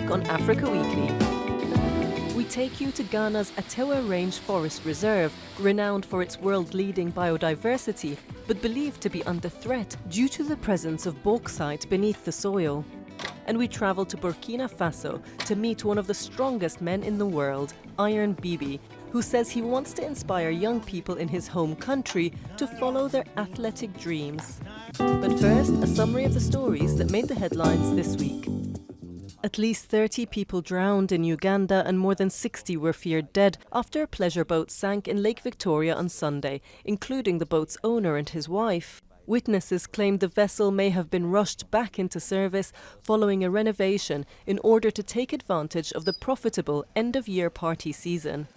week on Africa Weekly. We take you to Ghana's Atewa Range Forest Reserve, renowned for its world-leading biodiversity, but believed to be under threat due to the presence of bauxite beneath the soil. And we travel to Burkina Faso to meet one of the strongest men in the world, Iron Bibi, who says he wants to inspire young people in his home country to follow their athletic dreams. But first, a summary of the stories that made the headlines this week. At least 30 people drowned in Uganda and more than 60 were feared dead after a pleasure boat sank in Lake Victoria on Sunday, including the boat's owner and his wife. Witnesses claimed the vessel may have been rushed back into service following a renovation in order to take advantage of the profitable end-of-year party season.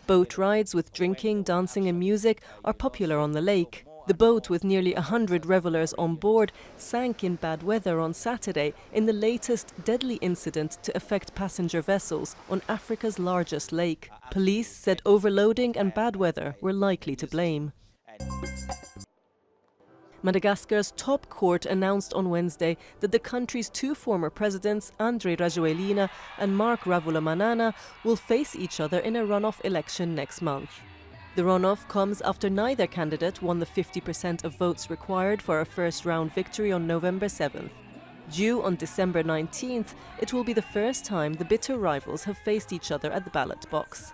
Boat rides with drinking, dancing and music are popular on the lake. The boat, with nearly 100 revelers on board, sank in bad weather on Saturday in the latest deadly incident to affect passenger vessels on Africa's largest lake. Police said overloading and bad weather were likely to blame. Madagascar's top court announced on Wednesday that the country's two former presidents, Andry Rajoelina and Marc Ravalomanana, will face each other in a runoff election next month. The runoff comes after neither candidate won the 50% of votes required for a first-round victory on November 7th. Due on December 19th, it will be the first time the bitter rivals have faced each other at the ballot box.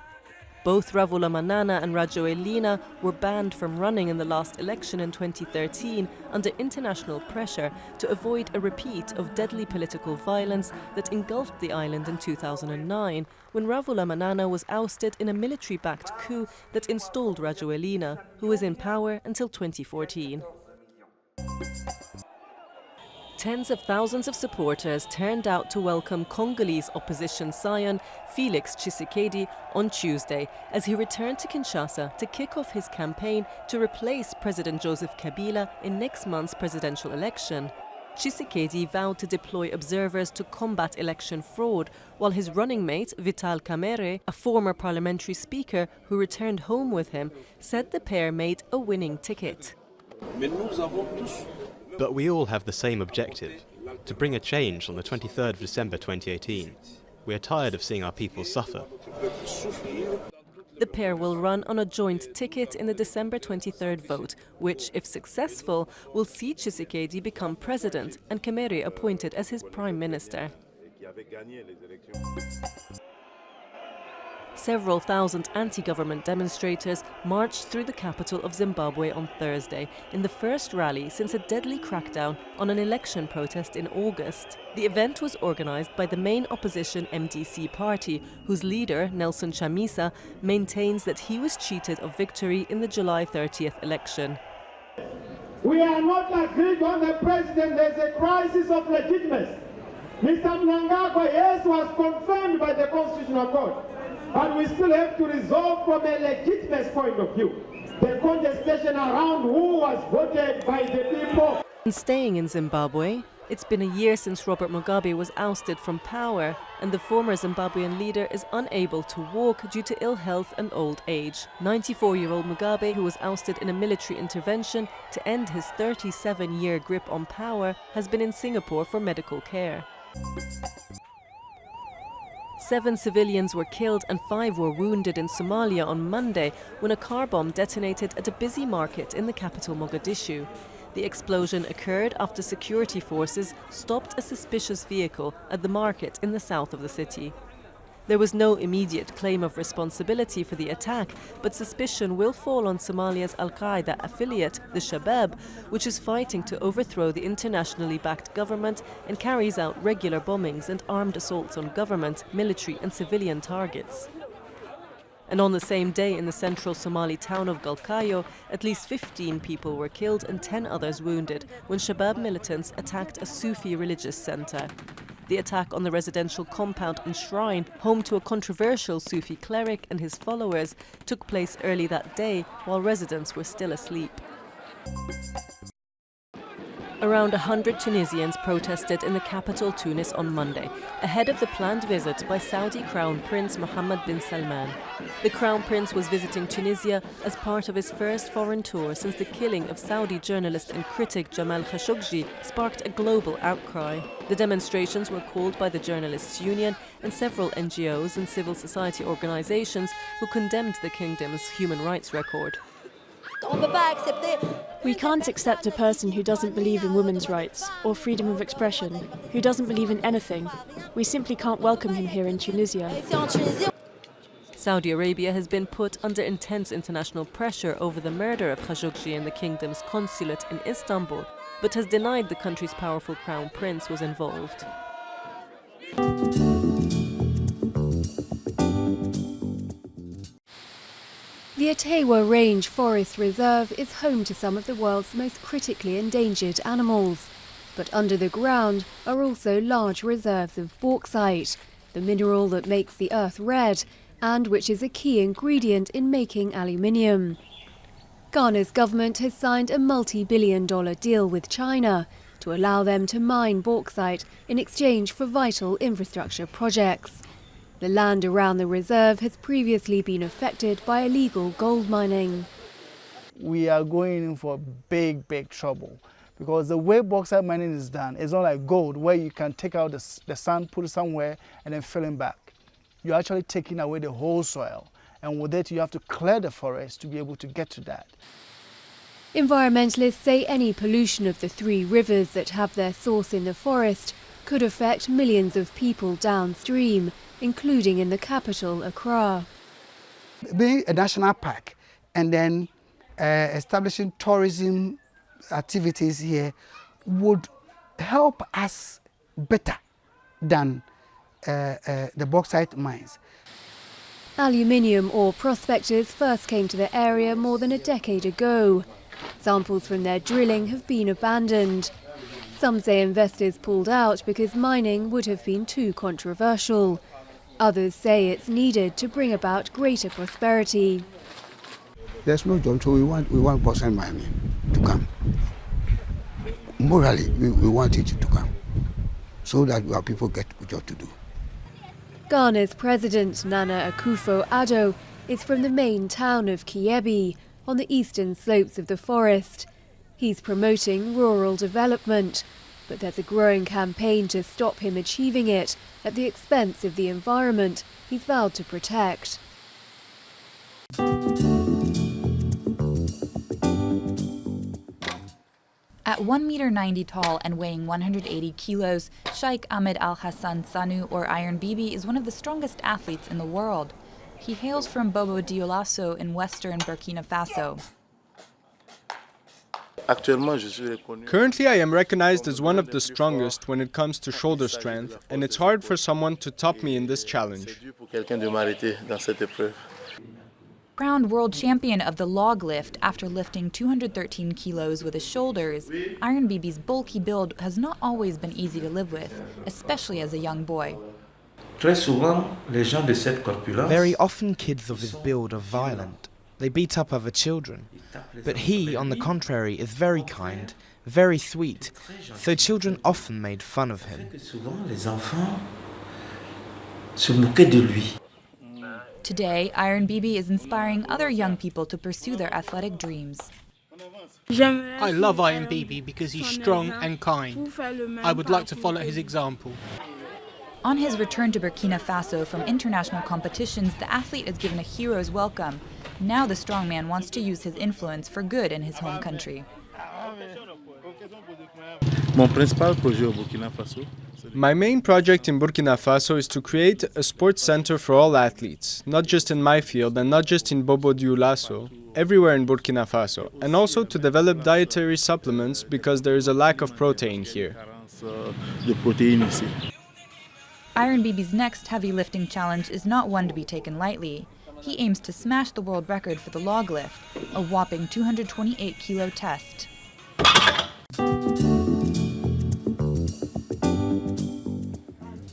Both Ravalomanana and Rajoelina were banned from running in the last election in 2013 under international pressure to avoid a repeat of deadly political violence that engulfed the island in 2009, when Ravalomanana was ousted in a military-backed coup that installed Rajoelina, who was in power until 2014. Tens of thousands of supporters turned out to welcome Congolese opposition scion Felix Tshisekedi on Tuesday as he returned to Kinshasa to kick off his campaign to replace President Joseph Kabila in next month's presidential election. Tshisekedi vowed to deploy observers to combat election fraud, while his running mate Vital Kamerhe, a former parliamentary speaker who returned home with him, said the pair made a winning ticket. But we all have the same objective, to bring a change on the 23rd of December 2018. We are tired of seeing our people suffer. The pair will run on a joint ticket in the December 23rd vote, which, if successful, will see Tshisekedi become president and Kamerhe appointed as his prime minister. Several thousand anti-government demonstrators marched through the capital of Zimbabwe on Thursday in the first rally since a deadly crackdown on an election protest in August. The event was organized by the main opposition MDC party, whose leader, Nelson Chamisa, maintains that he was cheated of victory in the July 30th election. We are not agreed on the president. There's a crisis of legitimacy. Mr. Mnangagwa, yes, was confirmed by the Constitutional Court. But we still have to resolve from a legitimate point of view the contestation around who was voted by the people. And staying in Zimbabwe, it's been a year since Robert Mugabe was ousted from power, and the former Zimbabwean leader is unable to walk due to ill health and old age. 94-year-old Mugabe, who was ousted in a military intervention to end his 37-year grip on power, has been in Singapore for medical care. 7 civilians were killed and 5 were wounded in Somalia on Monday when a car bomb detonated at a busy market in the capital Mogadishu. The explosion occurred after security forces stopped a suspicious vehicle at the market in the south of the city. There was no immediate claim of responsibility for the attack, but suspicion will fall on Somalia's Al-Qaeda affiliate, the Shabab, which is fighting to overthrow the internationally backed government and carries out regular bombings and armed assaults on government, military and civilian targets. And on the same day in the central Somali town of Galkayo, at least 15 people were killed and 10 others wounded when Shabab militants attacked a Sufi religious centre. The attack on the residential compound and shrine, home to a controversial Sufi cleric and his followers, took place early that day while residents were still asleep. Around 100 Tunisians protested in the capital Tunis on Monday, ahead of the planned visit by Saudi Crown Prince Mohammed bin Salman. The Crown Prince was visiting Tunisia as part of his first foreign tour since the killing of Saudi journalist and critic Jamal Khashoggi sparked a global outcry. The demonstrations were called by the Journalists' Union and several NGOs and civil society organisations who condemned the kingdom's human rights record. We can't accept a person who doesn't believe in women's rights or freedom of expression, who doesn't believe in anything. We simply can't welcome him here in Tunisia. Saudi Arabia has been put under intense international pressure over the murder of Khashoggi in the kingdom's consulate in Istanbul, but has denied the country's powerful crown prince was involved. The Atewa Range Forest Reserve is home to some of the world's most critically endangered animals. But under the ground are also large reserves of bauxite, the mineral that makes the earth red and which is a key ingredient in making aluminium. Ghana's government has signed a multi-billion-dollar deal with China to allow them to mine bauxite in exchange for vital infrastructure projects. The land around the reserve has previously been affected by illegal gold mining. We are going in for big trouble because the way bauxite mining is done is not like gold where you can take out the sand, put it somewhere and then fill it back. You're actually taking away the whole soil, and with it you have to clear the forest to be able to get to that. Environmentalists say any pollution of the three rivers that have their source in the forest could affect millions of people downstream, including in the capital, Accra. Being a national park and then establishing tourism activities here would help us better than the bauxite mines. Aluminium ore prospectors first came to the area more than a decade ago. Samples from their drilling have been abandoned. Some say investors pulled out because mining would have been too controversial. Others say it's needed to bring about greater prosperity. There's no job, so we want bauxite mining to come. Morally, we want it to come so that our people get a job to do. Ghana's President Nana Akufo-Addo is from the main town of Kiebi, on the eastern slopes of the forest. He's promoting rural development, but there's a growing campaign to stop him achieving it at the expense of the environment he's vowed to protect. At 1.90 meters tall and weighing 180 kilos, Sheikh Ahmed Al Hassan Sanu, or Iron Bibi, is one of the strongest athletes in the world. He hails from Bobo Dioulasso in western Burkina Faso. Currently, I am recognized as one of the strongest when it comes to shoulder strength, and it's hard for someone to top me in this challenge. Crowned world champion of the log lift after lifting 213 kilos with his shoulders, Iron Bibi's bulky build has not always been easy to live with, especially as a young boy. Very often kids of his build are violent. They beat up other children. But he, on the contrary, is very kind, very sweet, so children often made fun of him. Today, Iron Bibi is inspiring other young people to pursue their athletic dreams. I love Iron Bibi because he's strong and kind. I would like to follow his example. On his return to Burkina Faso from international competitions, the athlete is given a hero's welcome. Now the strongman wants to use his influence for good in his home country. My main project in Burkina Faso is to create a sports center for all athletes, not just in my field and not just in Bobo Dioulasso, everywhere in Burkina Faso, and also to develop dietary supplements because there is a lack of protein here. Iron Bibi's next heavy lifting challenge is not one to be taken lightly. He aims to smash the world record for the log lift, a whopping 228 kilo test.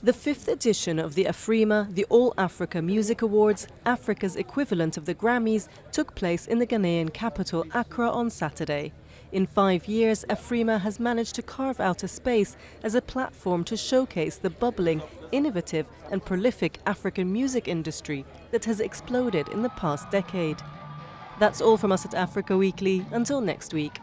The 5th edition of the Afrima, the All Africa Music Awards, Africa's equivalent of the Grammys, took place in the Ghanaian capital, Accra, on Saturday. In 5 years, Afrima has managed to carve out a space as a platform to showcase the bubbling, innovative and prolific African music industry that has exploded in the past decade. That's all from us at Africa Weekly. Until next week.